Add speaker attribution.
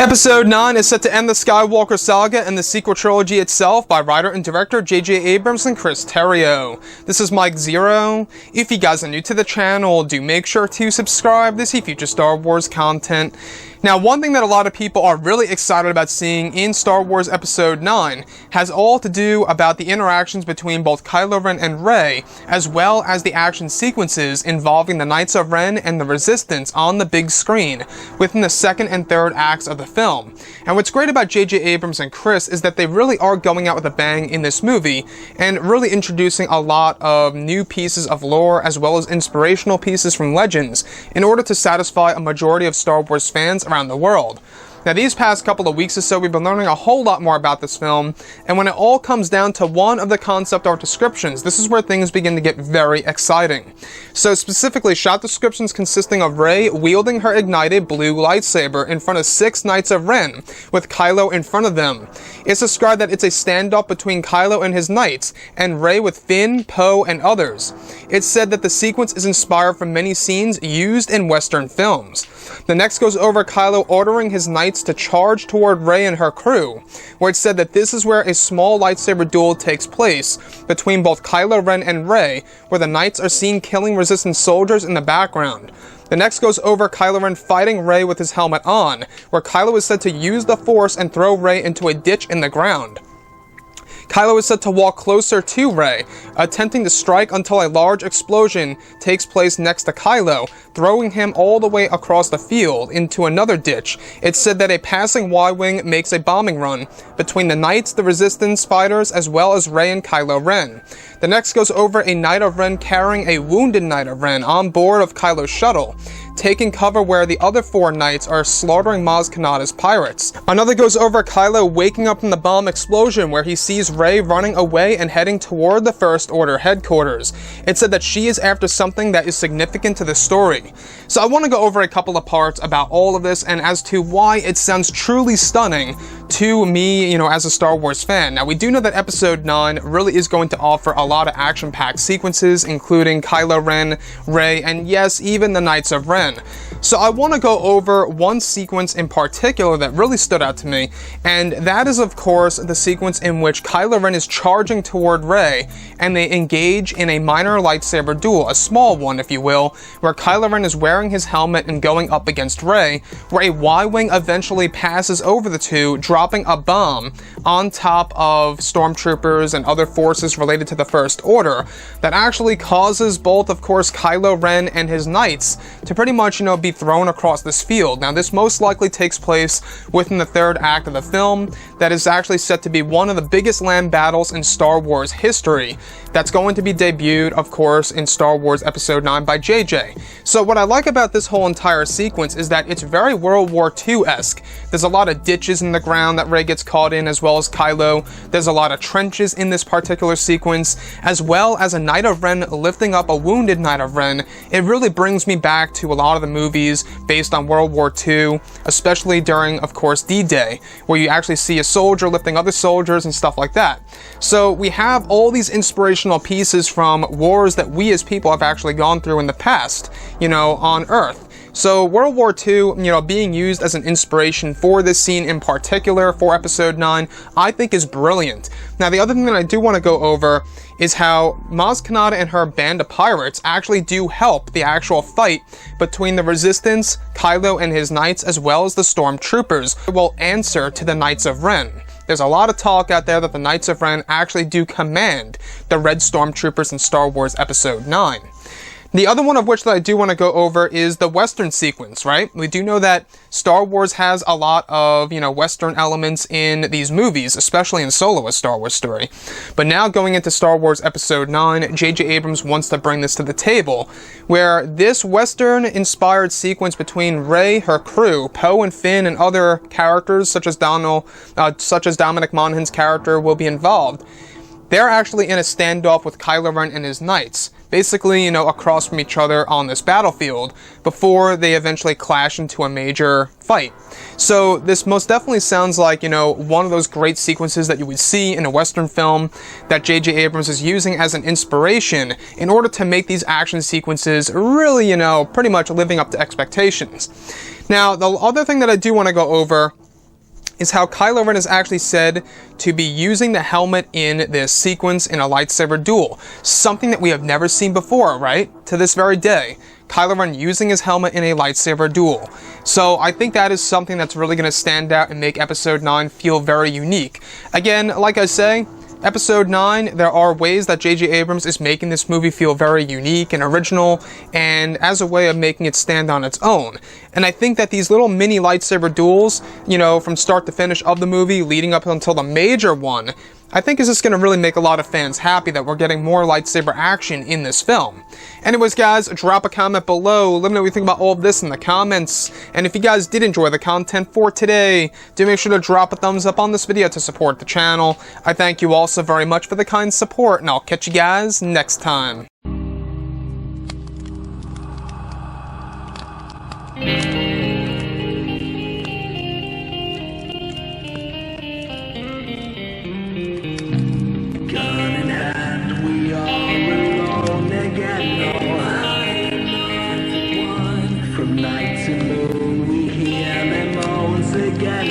Speaker 1: Episode 9 is set to end the Skywalker saga and the sequel trilogy itself by writer and director J.J. Abrams and Chris Terrio. This is Mike Zero. If you guys are new to the channel, do make sure to subscribe to see future Star Wars content. Now, one thing that a lot of people are really excited about seeing in Star Wars Episode 9 has all to do about the interactions between both Kylo Ren and Rey, as well as the action sequences involving the Knights of Ren and the Resistance on the big screen within the second and third acts of the film. And what's great about J.J. Abrams and Chris is that they really are going out with a bang in this movie and really introducing a lot of new pieces of lore as well as inspirational pieces from Legends in order to satisfy a majority of Star Wars fans around the world. Now, these past couple of weeks or so, we've been learning a whole lot more about this film, and when it all comes down to one of the concept art descriptions, this is where things begin to get very exciting. So specifically, shot descriptions consisting of Rey wielding her ignited blue lightsaber in front of 6 Knights of Ren, with Kylo in front of them. It's described that it's a standoff between Kylo and his knights, and Rey with Finn, Poe, and others. It's said that the sequence is inspired from many scenes used in Western films. The next goes over Kylo ordering his knights to charge toward Rey and her crew, where it's said that this is where a small lightsaber duel takes place between both Kylo Ren and Rey, where the knights are seen killing resistance soldiers in the background. The next goes over Kylo Ren fighting Rey with his helmet on, where Kylo is said to use the Force and throw Rey into a ditch in the ground. Kylo is said to walk closer to Rey, attempting to strike until a large explosion takes place next to Kylo, throwing him all the way across the field into another ditch. It's said that a passing Y-Wing makes a bombing run between the Knights, the Resistance fighters, as well as Rey and Kylo Ren. The next goes over a Knight of Ren carrying a wounded Knight of Ren on board of Kylo's shuttle, taking cover where the other 4 knights are slaughtering Maz Kanata's pirates. Another goes over Kylo waking up from the bomb explosion where he sees Rey running away and heading toward the First Order headquarters. It's said that she is after something that is significant to the story. So I want to go over a couple of parts about all of this and as to why it sounds truly stunning to me, as a Star Wars fan. Now, we do know that Episode 9 really is going to offer a lot of action-packed sequences, including Kylo Ren, Rey, and yes, even the Knights of Ren. So I want to go over one sequence in particular that really stood out to me, and that is, of course, the sequence in which Kylo Ren is charging toward Rey, and they engage in a minor lightsaber duel, a small one, if you will, where Kylo Ren is wearing his helmet and going up against Rey, where a Y-Wing eventually passes over the two, dropping a bomb on top of stormtroopers and other forces related to the First Order that actually causes both, of course, Kylo Ren and his knights to pretty much, be thrown across this field. Now, this most likely takes place within the third act of the film that is actually set to be one of the biggest land battles in Star Wars history that's going to be debuted, of course, in Star Wars Episode 9 by JJ. So what I like about this whole entire sequence is that it's very World War II-esque. There's a lot of ditches in the ground that Rey gets caught in, as well as Kylo. There's a lot of trenches in this particular sequence, as well as a Knight of Ren lifting up a wounded Knight of Ren. It really brings me back to a lot of the movies based on World War II, especially during, of course, D-Day, where you actually see a soldier lifting other soldiers and stuff like that. So we have all these inspirational pieces from wars that we as people have actually gone through in the past, on Earth. So World War II, being used as an inspiration for this scene in particular for Episode 9, I think is brilliant. Now, the other thing that I do want to go over is how Maz Kanata and her band of pirates actually do help the actual fight between the Resistance, Kylo and his knights, as well as the Stormtroopers will answer to the Knights of Ren. There's a lot of talk out there that the Knights of Ren actually do command the Red Stormtroopers in Star Wars Episode 9. The other one of which that I do want to go over is the Western sequence, right? We do know that Star Wars has a lot of, Western elements in these movies, especially in Solo, A Star Wars Story. But now going into Star Wars Episode 9, J.J. Abrams wants to bring this to the table, where this Western-inspired sequence between Rey, her crew, Poe and Finn, and other characters, such as Dominic Monaghan's character, will be involved. They're actually in a standoff with Kylo Ren and his knights, basically, across from each other on this battlefield before they eventually clash into a major fight. So this most definitely sounds like, one of those great sequences that you would see in a Western film that J.J. Abrams is using as an inspiration in order to make these action sequences really, pretty much living up to expectations. Now, the other thing that I do want to go over is how Kylo Ren is actually said to be using the helmet in this sequence in a lightsaber duel. Something that we have never seen before, right? To this very day. Kylo Ren using his helmet in a lightsaber duel. So I think that is something that's really going to stand out and make Episode 9 feel very unique. Again, like I say, Episode 9, there are ways that J.J. Abrams is making this movie feel very unique and original, and as a way of making it stand on its own. And I think that these little mini lightsaber duels, you know, from start to finish of the movie, leading up until the major one, I think is just going to really make a lot of fans happy that we're getting more lightsaber action in this film. Anyways, guys, drop a comment below. Let me know what you think about all of this in the comments. And if you guys did enjoy the content for today, do make sure to drop a thumbs up on this video to support the channel. I thank you all so very much for the kind support, and I'll catch you guys next time.
Speaker 2: From night to moon, we hear them moans again.